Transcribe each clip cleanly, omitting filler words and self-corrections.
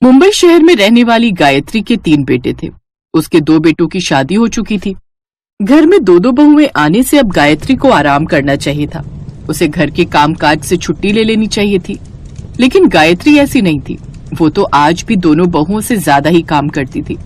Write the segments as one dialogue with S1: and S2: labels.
S1: मुंबई शहर में रहने वाली गायत्री के 3 बेटे थे। उसके 2 बेटों की शादी हो चुकी थी। घर में 2-2 बहुएं आने से अब गायत्री को आराम करना चाहिए था। उसे घर के कामकाज से छुट्टी ले लेनी चाहिए थी, लेकिन गायत्री ऐसी नहीं थी। वो तो आज भी दोनों बहुओं से ज्यादा ही काम करती थी।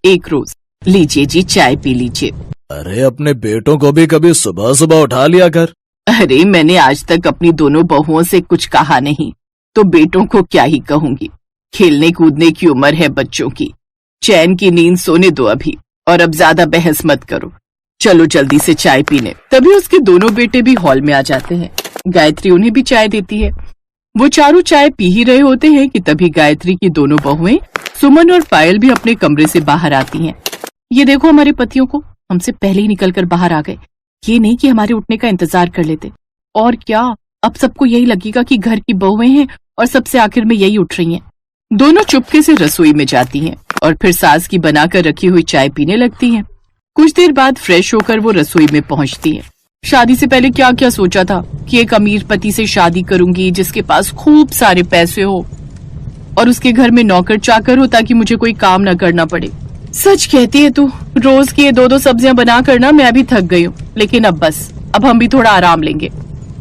S1: एक रोज, लीजिए जी, चाय पी लीजिए।
S2: अरे अपने बेटों को भी कभी सुबह सुबह उठा लिया कर।
S1: अरे मैंने आज तक अपनी दोनों बहुओं से कुछ कहा नहीं, तो बेटों को क्या ही कहूंगी। खेलने कूदने की उम्र है बच्चों की। चैन की नींद सोने दो अभी, और अब ज्यादा बहस मत करो। चलो जल्दी से चाय पीने। तभी उसके दोनों बेटे भी हॉल में आ जाते हैं। गायत्री उन्हें भी चाय देती है। वो चारों चाय पी ही रहे होते हैं कि तभी गायत्री की दोनों बहुएं सुमन और पायल भी अपने कमरे से बाहर आती हैं। ये देखो, हमारे पतियों को हमसे पहले ही निकलकर बाहर आ गए। ये नहीं कि हमारे उठने का इंतजार कर लेते। और क्या, अब सबको यही लगेगा कि घर की बहुएं हैं और सबसे आखिर में यही उठ रही हैं। दोनों चुपके से रसोई में जाती हैं और फिर सास की बनाकर रखी हुई चाय पीने लगती हैं। कुछ देर बाद फ्रेश होकर वो रसोई में पहुंचती है। शादी से पहले क्या क्या सोचा था कि एक अमीर पति से शादी करूंगी जिसके पास खूब सारे पैसे हो और उसके घर में नौकर चाकर हो ताकि मुझे कोई काम न करना पड़े। सच कहती है तू, रोज की ये 2-2 सब्जियां बना करना मैं भी थक गई हूँ। लेकिन अब बस, अब हम भी थोड़ा आराम लेंगे।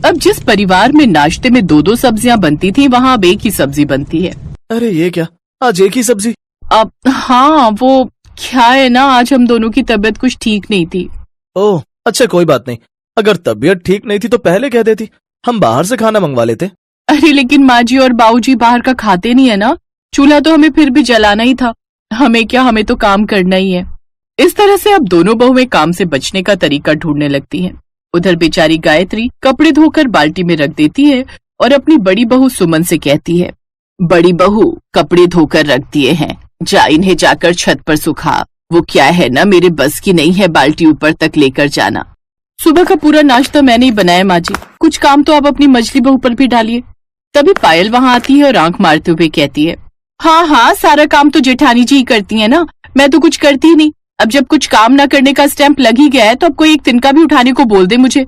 S1: अब जिस परिवार में नाश्ते में 2-2 सब्जियां बनती थी, वहाँ अब एक ही सब्जी बनती है।
S2: अरे ये क्या, आज एक ही सब्जी?
S1: अब हाँ, वो क्या है ना, आज हम दोनों की तबीयत कुछ ठीक नहीं थी।
S2: ओह अच्छा, कोई बात नहीं। अगर तबीयत ठीक नहीं थी तो पहले कह देती, हम बाहर से खाना मंगवा लेते।
S1: अरे लेकिन माँ जी और बाबूजी बाहर का खाते नहीं है ना। चूल्हा तो हमें फिर भी जलाना ही था। हमें क्या, हमें तो काम करना ही है। इस तरह से अब दोनों बहुएं काम से बचने का तरीका ढूंढने लगती हैं। उधर बेचारी गायत्री कपड़े धोकर बाल्टी में रख देती है और अपनी बड़ी बहू सुमन से कहती है, बड़ी बहू कपड़े धोकर रख दिए हैं, जा इन्हें जाकर छत पर सुखा। वो क्या है ना, मेरे बस की नहीं है बाल्टी ऊपर तक लेकर जाना। सुबह का पूरा नाश्ता मैंने ही बनाया माँ जी, कुछ काम तो आप अपनी मछली बहू पर भी डालिए। तभी पायल वहाँ आती है और आंख मारते हुए कहती है, हाँ हाँ, सारा काम तो जेठानी जी ही करती है ना, मैं तो कुछ करती ही नहीं। अब जब कुछ काम न करने का स्टैंप लग ही गया है तो अब कोई एक तिनका भी उठाने को बोल दे मुझे।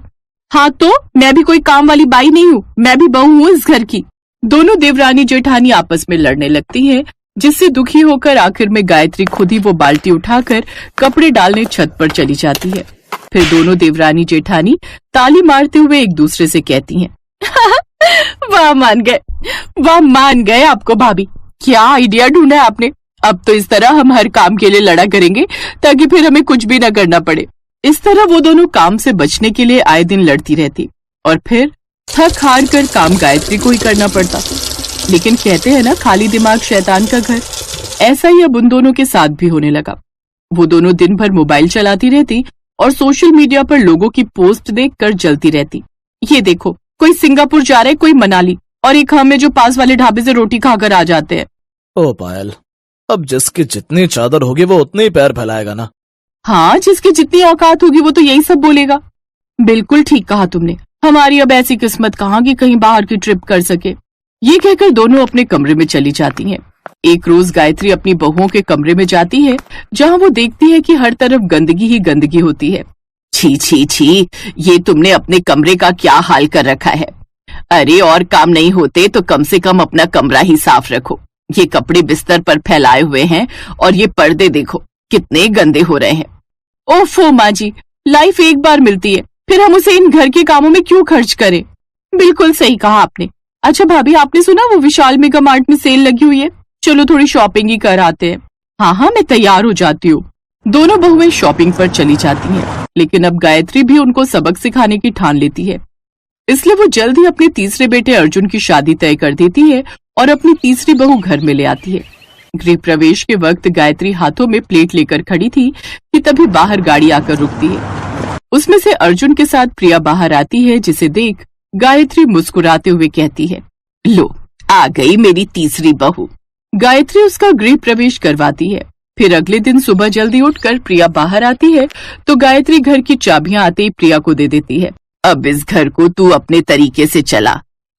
S1: हाँ तो मैं भी कोई काम वाली बाई नहीं हूँ, मैं भी बहू हूँ इस घर की। दोनों देवरानी जेठानी आपस में लड़ने लगती हैं, जिससे दुखी होकर आखिर में गायत्री खुद ही वो बाल्टी उठाकर कपड़े डालने छत पर चली जाती है। फिर दोनों देवरानी जेठानी ताली मारते हुए एक दूसरे से कहती हैं, वाह मान गए, वाह मान गए आपको भाभी, क्या आइडिया ढूंढा है आपने। अब तो इस तरह हम हर काम के लिए लड़ा करेंगे ताकि फिर हमें कुछ भी न करना पड़े। इस तरह वो दोनों काम से बचने के लिए आए दिन लड़ती रहती और फिर थक हार कर काम गायत्री को ही करना पड़ता। लेकिन कहते हैं ना, खाली दिमाग शैतान का घर। ऐसा ही अब उन दोनों के साथ भी होने लगा। वो दोनों दिन भर मोबाइल चलाती रहती और सोशल मीडिया पर लोगों की पोस्ट देखकर जलती रहती। ये देखो, कोई सिंगापुर जा रहा है, कोई मनाली, और एक हम है जो पास वाले ढाबे से रोटी खाकर आ जाते हैं।
S2: ओ पायल, अब जिसकी जितनी चादर होगी वो उतने ही पैर फैलाएगा ना।
S1: हाँ, जिसकी जितनी औकात होगी वो तो यही सब बोलेगा। बिल्कुल ठीक कहा तुमने। हमारी अब ऐसी किस्मत कहाँ कि कहीं बाहर की ट्रिप कर सके। ये कहकर दोनों अपने कमरे में चली जाती हैं। एक रोज गायत्री अपनी बहुओं के कमरे में जाती है, जहाँ वो देखती है कि हर तरफ गंदगी ही गंदगी होती है। छी छी छी, ये तुमने अपने कमरे का क्या हाल कर रखा है। अरे और काम नहीं होते तो कम से कम अपना कमरा ही साफ रखो। ये कपड़े बिस्तर पर फैलाए हुए हैं और ये पर्दे देखो कितने गंदे हो रहे हैं। ओफो माँ जी, लाइफ एक बार मिलती है, फिर हम उसे इन घर के कामों में क्यों खर्च करें। बिल्कुल सही कहा आपने। अच्छा भाभी, आपने सुना वो विशाल मेगा मार्ट में सेल लगी हुई है, चलो थोड़ी शॉपिंग ही कर आते हैं। हाँ हाँ, मैं तैयार हो जाती हूँ। दोनों बहुएं शॉपिंग पर चली जाती हैं, लेकिन अब गायत्री भी उनको सबक सिखाने की ठान लेती है। इसलिए वो जल्द ही अपने तीसरे बेटे अर्जुन की शादी तय कर देती है और अपनी तीसरी बहू घर में ले आती है। गृह प्रवेश के वक्त गायत्री हाथों में प्लेट लेकर खड़ी थी कि तभी बाहर गाड़ी आकर रुकती है। उसमें से अर्जुन के साथ प्रिया बाहर आती है, जिसे देख गायत्री मुस्कुराते हुए कहती है, लो आ गई मेरी तीसरी बहू। गायत्री उसका गृह प्रवेश करवाती है। फिर अगले दिन सुबह जल्दी उठकर प्रिया बाहर आती है तो गायत्री घर की चाबियां आते ही प्रिया को दे देती है। अब इस घर को तू अपने तरीके से चला,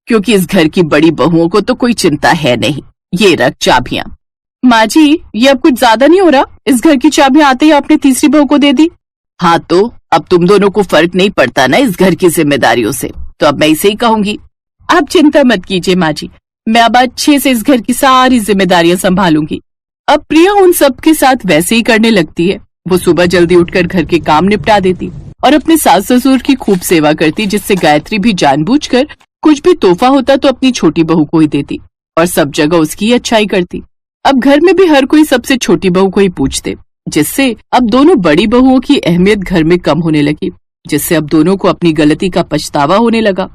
S1: क्योंकि इस घर की बड़ी बहुओं को तो कोई चिंता है नहीं। ये रख चाबियां। माँ जी, ये अब कुछ ज्यादा नहीं हो रहा? इस घर की चाबियां आते ही आपने तीसरी बहू को दे दी। हाँ तो अब तुम दोनों को फर्क नहीं पड़ता ना इस घर की जिम्मेदारियों से, तो अब मैं इसे ही कहूंगी। आप चिंता मत कीजिए माँ जी, मैं अब अच्छे से इस घर की सारी जिम्मेदारियां संभालूंगी। अब प्रिया उन सब के साथ वैसे ही करने लगती है। वो सुबह जल्दी उठकर घर के काम निपटा देती और अपने सास ससुर की खूब सेवा करती, जिससे गायत्री भी जानबूझकर कुछ भी तोहफा होता तो अपनी छोटी बहू को ही देती और सब जगह उसकी अच्छाई करती। अब घर में भी हर कोई सबसे छोटी बहू को ही पूछते, जिससे अब दोनों बड़ी बहुओं की अहमियत घर में कम होने लगी, जिससे अब दोनों को अपनी गलती का पछतावा होने लगा।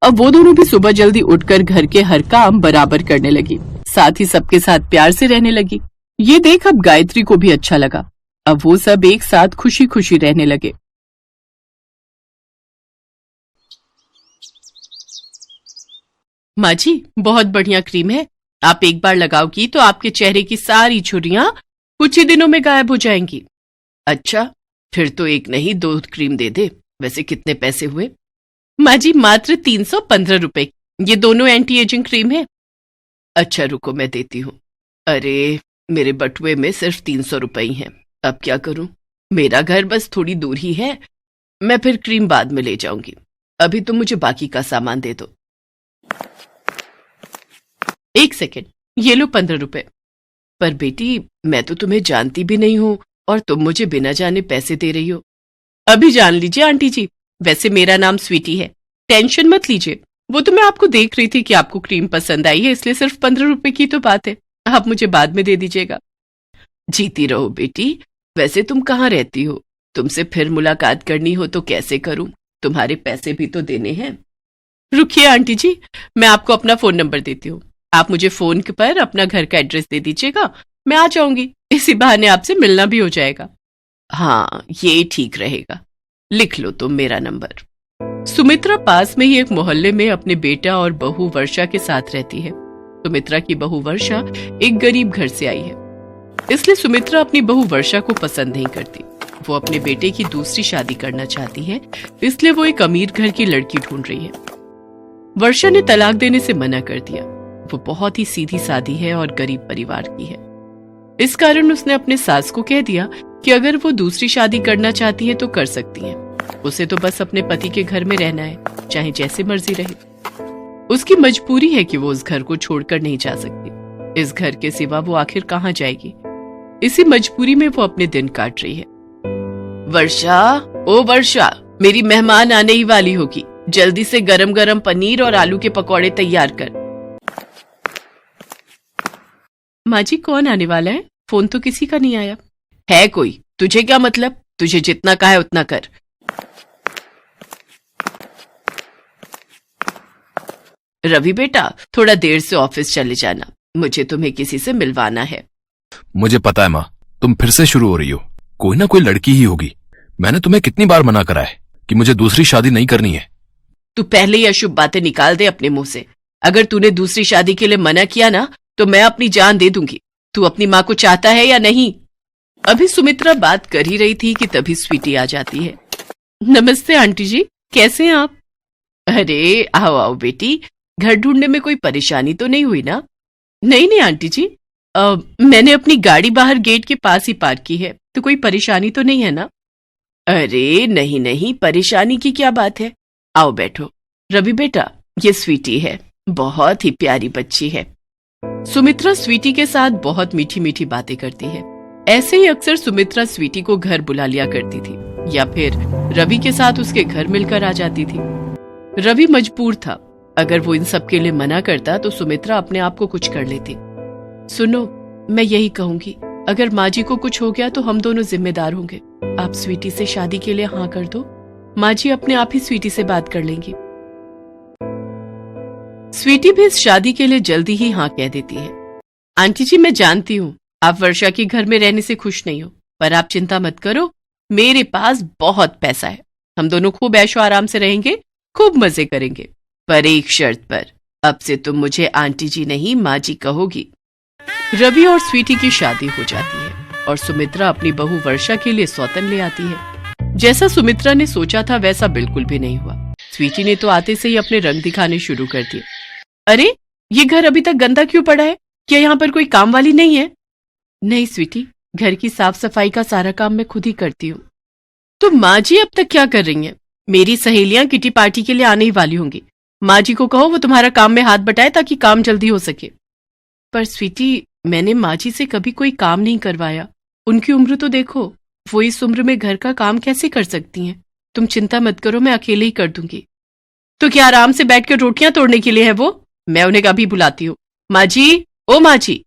S1: अब वो दोनों भी सुबह जल्दी उठकर घर के हर काम बराबर करने लगी, साथ ही सबके साथ प्यार से रहने लगी। ये देख अब गायत्री को भी अच्छा लगा। अब वो सब एक साथ खुशी खुशी रहने लगे। माँ जी, बहुत बढ़िया क्रीम है। आप एक बार लगाओगी तो आपके चेहरे की सारी झुर्रियां कुछ ही दिनों में गायब हो जाएंगी। अच्छा, फिर तो एक नहीं 2 क्रीम दे दे। वैसे कितने पैसे हुए? माँ जी, मात्र 315 रुपए। ये दोनों एंटी एजिंग क्रीम है। अच्छा रुको, मैं देती हूँ। अरे, मेरे बटुए में सिर्फ 300 रुपए ही हैं। अब क्या करूं? मेरा घर बस थोड़ी दूर ही है। मैं फिर क्रीम बाद में ले जाऊंगी। अभी तो मुझे बाकी का सामान दे दो। 1 सेकेंड, ये लो 15 रुपए। पर बेटी, मैं तो तुम्हें जानती भी नहीं हूं और तुम मुझे बिना जाने पैसे दे रही हो। अभी जान लीजिए आंटी जी, वैसे मेरा नाम स्वीटी है। टेंशन मत लीजिए। वो तो मैं आपको देख रही थी कि आपको क्रीम पसंद आई है, इसलिए सिर्फ 15 रुपए की तो बात है। आप मुझे बाद में दे दीजिएगा। जीती रहो बेटी। वैसे तुम कहाँ रहती हो? तुमसे फिर मुलाकात करनी हो तो कैसे करूं? तुम्हारे पैसे भी तो देने हैं। रुकिए आंटी जी, मैं आपको अपना फोन नंबर देती हूँ। आप मुझे फोन पर अपना घर का एड्रेस दे दीजिएगा, मैं आ जाऊंगी। इसी बहाने आपसे मिलना भी हो जाएगा। हाँ, ये ठीक रहेगा। लिख लो तुम मेरा नंबर। सुमित्रा पास में ही एक मोहल्ले में अपने बेटा और बहू वर्षा के साथ रहती है। सुमित्रा की बहू वर्षा एक गरीब घर से आई है, इसलिए सुमित्रा अपनी बहू वर्षा को पसंद नहीं करती। वो अपने बेटे की दूसरी शादी करना चाहती है, इसलिए वो एक अमीर घर की लड़की ढूंढ रही है। वर्षा ने तलाक देने से मना कर दिया। वो बहुत ही सीधी सादी है और गरीब परिवार की है। इस कारण उसने अपने सास को कह दिया कि अगर वो दूसरी शादी करना चाहती है तो कर सकती है। उसे तो बस अपने पति के घर में रहना है, चाहे जैसे मर्जी रहे। उसकी मजबूरी है कि वो उस घर को छोड़कर नहीं जा सकती। इस घर के सिवा वो आखिर कहाँ जाएगी? इसी मजबूरी में वो अपने दिन काट रही है। वर्षा, ओ वर्षा, मेरी मेहमान आने ही वाली होगी। जल्दी से गरम गरम पनीर और आलू के पकौड़े तैयार कर। माँ जी, कौन आने वाला है? फोन तो किसी का नहीं आया। है कोई? तुझे क्या मतलब? तुझे जितना कहा है उतना कर। रवि बेटा, थोड़ा देर से ऑफिस चले जाना, मुझे तुम्हें किसी से मिलवाना है।
S3: मुझे पता है माँ, तुम फिर से शुरू हो रही हो। कोई ना कोई लड़की ही होगी। मैंने तुम्हें कितनी बार मना करा है कि मुझे दूसरी शादी नहीं करनी है।
S1: तू पहले ही अशुभ बातें निकाल दे अपने मुंह से। अगर तूने दूसरी शादी के लिए मना किया ना तो मैं अपनी जान दे दूंगी। तू अपनी माँ को चाहता है या नहीं? अभी सुमित्रा बात कर ही रही थी कि तभी स्वीटी आ जाती है। नमस्ते आंटी जी, कैसे हैं आप? अरे आओ आओ बेटी, घर ढूंढने में कोई परेशानी तो नहीं हुई ना? नहीं नहीं आंटी जी, मैंने अपनी गाड़ी बाहर गेट के पास ही पार्क की है, तो कोई परेशानी तो नहीं है ना? अरे नहीं नहीं, परेशानी की क्या बात है। आओ बैठो। रवि बेटा, ये स्वीटी है, बहुत ही प्यारी बच्ची है। सुमित्रा स्वीटी के साथ बहुत मीठी मीठी बातें करती है। ऐसे ही अक्सर सुमित्रा स्वीटी को घर बुला लिया करती थी या फिर रवि के साथ उसके घर मिलकर आ जाती थी। रवि मजबूर था। अगर वो इन सब के लिए मना करता तो सुमित्रा अपने आप को कुछ कर लेती। सुनो, मैं यही कहूंगी, अगर माँ जी को कुछ हो गया तो हम दोनों जिम्मेदार होंगे। आप स्वीटी से शादी के लिए हाँ कर दो, माँ जी अपने आप ही स्वीटी से बात कर लेंगी। स्वीटी भी इस शादी के लिए जल्दी ही हाँ कह देती है। आंटी जी, मैं जानती हूँ आप वर्षा के घर में रहने से खुश नहीं हो, पर आप चिंता मत करो, मेरे पास बहुत पैसा है। हम दोनों खूब ऐशो आराम से रहेंगे, खूब मजे करेंगे, पर एक शर्त पर। अब से तुम मुझे आंटी जी नहीं माँ जी कहोगी। रवि और स्वीटी की शादी हो जाती है और सुमित्रा अपनी बहू वर्षा के लिए सौतन ले आती है। जैसा सुमित्रा ने सोचा था वैसा बिल्कुल भी नहीं हुआ। स्वीटी ने तो आते से ही अपने रंग दिखाने शुरू कर दिए। अरे, ये घर अभी तक गंदा क्यों पड़ा है? क्या यहाँ पर कोई काम वाली नहीं है? नहीं स्वीटी, घर की साफ सफाई का सारा काम मैं खुद ही करती हूँ। तो माँ जी अब तक क्या कर रही हैं? मेरी सहेलियां किटी पार्टी के लिए आने ही वाली होंगी। माँ जी को कहो वो तुम्हारा काम में हाथ बटाए ताकि काम जल्दी हो सके। पर स्वीटी, मैंने माँ जी से कभी कोई काम नहीं करवाया। उनकी उम्र तो देखो, वो इस उम्र में घर का काम कैसे कर सकती हैं? तुम चिंता मत करो, मैं अकेले ही कर दूंगी। तो क्या आराम से बैठकर रोटियां तोड़ने के लिए है वो? मैं उन्हें कभी बुलाती हूँ। माँ जी, ओ माँ जी।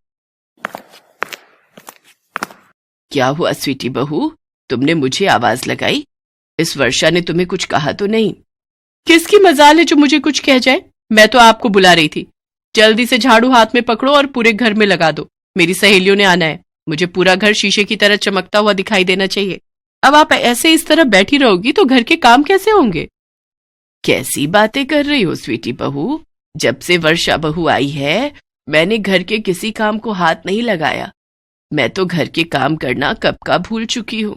S1: क्या हुआ स्वीटी बहू, तुमने मुझे आवाज लगाई? इस वर्षा ने तुम्हें कुछ कहा तो नहीं? किसकी मजाल है जो मुझे कुछ कह जाए? मैं तो आपको बुला रही थी। जल्दी से झाड़ू हाथ में पकड़ो और पूरे घर में लगा दो। मेरी सहेलियों ने आना है। मुझे पूरा घर शीशे की तरह चमकता हुआ दिखाई देना चाहिए। अब आप ऐसे इस तरह बैठी रहोगी तो घर के काम कैसे होंगे? कैसी बातें कर रही हो स्वीटी बहू? जब से वर्षा बहू आई है मैंने घर के किसी काम को हाथ नहीं लगाया। मैं तो घर के काम करना कब का भूल चुकी हूँ।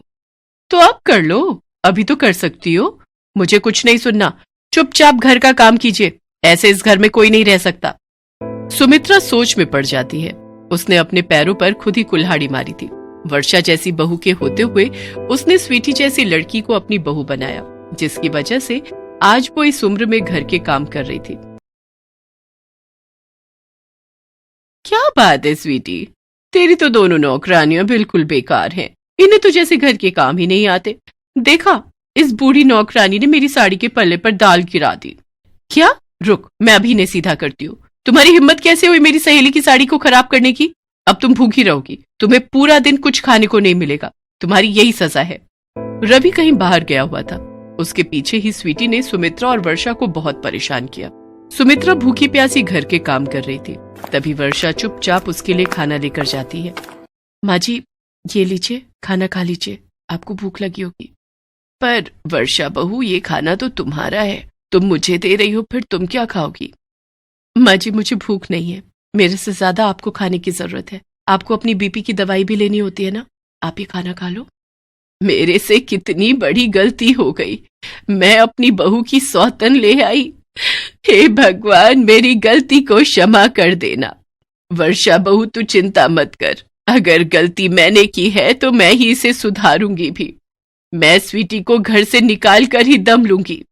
S1: तो अब कर लो, अभी तो कर सकती हो। मुझे कुछ नहीं सुनना, चुपचाप घर का काम कीजिए। ऐसे इस घर में कोई नहीं रह सकता। सुमित्रा सोच में पड़ जाती है। उसने अपने पैरों पर खुद ही कुल्हाड़ी मारी थी। वर्षा जैसी बहू के होते हुए उसने स्वीटी जैसी लड़की को अपनी बहू बनाया, जिसकी वजह से आज वो इस उम्र में घर के काम कर रही थी। क्या बात है स्वीटी, तेरी तो दोनों नौकरानियां बिल्कुल बेकार हैं। इन्हें तो जैसे घर के काम ही नहीं आते। देखा, इस बूढ़ी नौकरानी ने मेरी साड़ी के पल्ले पर दाल गिरा दी। क्या? रुक, मैं अभी इन्हें सीधा करती हूँ। तुम्हारी हिम्मत कैसे हुई मेरी सहेली की साड़ी को खराब करने की? अब तुम भूखी रहोगी, तुम्हें पूरा दिन कुछ खाने को नहीं मिलेगा। तुम्हारी यही सजा है। रवि कहीं बाहर गया हुआ था। उसके पीछे ही स्वीटी ने सुमित्रा और वर्षा को बहुत परेशान किया। सुमित्रा भूखी प्यासी घर के काम कर रही थी। तभी वर्षा चुपचाप उसके लिए खाना लेकर जाती है। माँ जी, ये लीजिए, खाना खा लीजिए, आपको भूख लगी होगी। पर वर्षा बहू, ये खाना तो तुम्हारा है, तुम मुझे दे रही हो, फिर तुम क्या खाओगी? माँ जी, मुझे भूख नहीं है। मेरे से ज्यादा आपको खाने की जरूरत है। आपको अपनी बीपी की दवाई भी लेनी होती है ना। आप ये खाना खा लो। मेरे से कितनी बड़ी गलती हो गई। मैं अपनी बहू की सौतन ले आई। हे भगवान, मेरी गलती को क्षमा कर देना। वर्षा बहू, तू चिंता मत कर। अगर गलती मैंने की है तो मैं ही इसे सुधारूंगी भी। मैं स्वीटी को घर से निकाल कर ही दम लूंगी।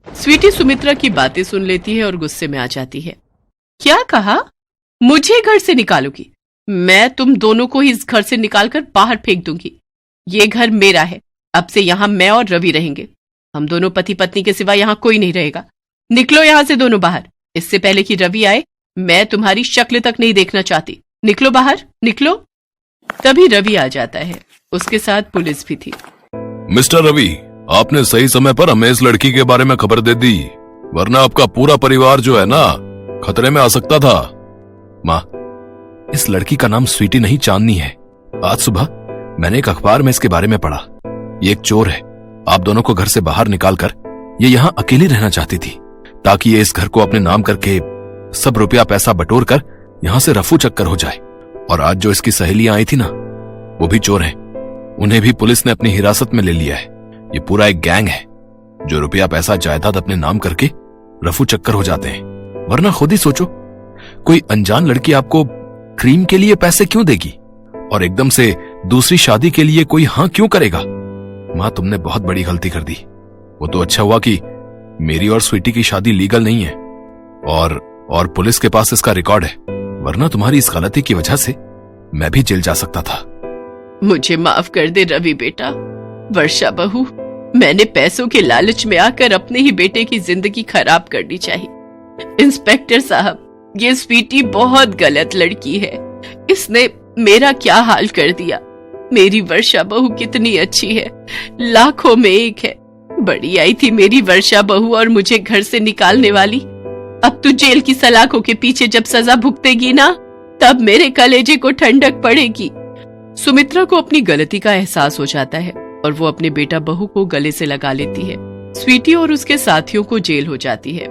S1: स्वीटी सुमित्रा की बातें सुन लेती है और गुस्से में आ जाती है। क्या कहा? मुझे घर से निकालोगी? मैं तुम दोनों को ही इस घर से निकालकर बाहर फेंक दूंगी। ये घर मेरा है। अब से यहाँ मैं और रवि रहेंगे। हम दोनों पति पत्नी के सिवा यहाँ कोई नहीं रहेगा। निकलो यहाँ से दोनों बाहर। इससे पहले कि रवि आए, मैं तुम्हारी शक्ल तक नहीं देखना चाहती। निकलो बाहर, निकलो। तभी रवि आ जाता है। उसके साथ पुलिस भी थी।
S3: मिस्टर रवि, आपने सही समय पर हमें इस लड़की के बारे में खबर दे दी, वरना आपका पूरा परिवार जो है ना, खतरे में आ सकता था। माँ, इस लड़की का नाम स्वीटी नहीं, चांदनी है। आज सुबह मैंने एक अखबार में इसके बारे में पढ़ा। ये एक चोर है। आप दोनों को घर से बाहर निकालकर ये यहाँ अकेली रहना चाहती थी, ताकि ये इस घर को अपने नाम करके सब रुपया पैसा बटोर कर यहाँ से रफू चक्कर हो जाए। और आज जो इसकी सहेलियां आई थी ना, वो भी चोर हैं। उन्हें भी पुलिस ने अपनी हिरासत में ले लिया है। ये पूरा एक गैंग है जो रुपया पैसा जायदाद अपने नाम करके रफू चक्कर हो जाते हैं। वरना खुद ही सोचो, कोई अनजान लड़की आपको क्रीम के लिए पैसे क्यों देगी और एकदम से दूसरी शादी के लिए कोई हाँ क्यों करेगा? माँ, तुमने बहुत बड़ी गलती कर दी। वो तो अच्छा हुआ कि मेरी और स्वीटी की शादी लीगल नहीं है और पुलिस के पास इसका रिकॉर्ड है, वरना तुम्हारी इस गलती की वजह से मैं भी जेल जा सकता था।
S1: मुझे माफ कर दे रवि बेटा। वर्षा बहू, मैंने पैसों के लालच में आकर अपने ही बेटे की जिंदगी खराब करनी चाहिए। इंस्पेक्टर साहब, ये स्वीटी बहुत गलत लड़की है। इसने मेरा क्या हाल कर दिया। मेरी वर्षा बहू कितनी अच्छी है, लाखों में एक है। बड़ी आई थी मेरी वर्षा बहू और मुझे घर से निकालने वाली। अब तू जेल की सलाखों के पीछे जब सजा भुगतेगी ना, तब मेरे कलेजे को ठंडक पड़ेगी। सुमित्रा को अपनी गलती का एहसास हो जाता है और वो अपने बेटा बहू को गले से लगा लेती है। स्वीटी और उसके साथियों को जेल हो जाती है।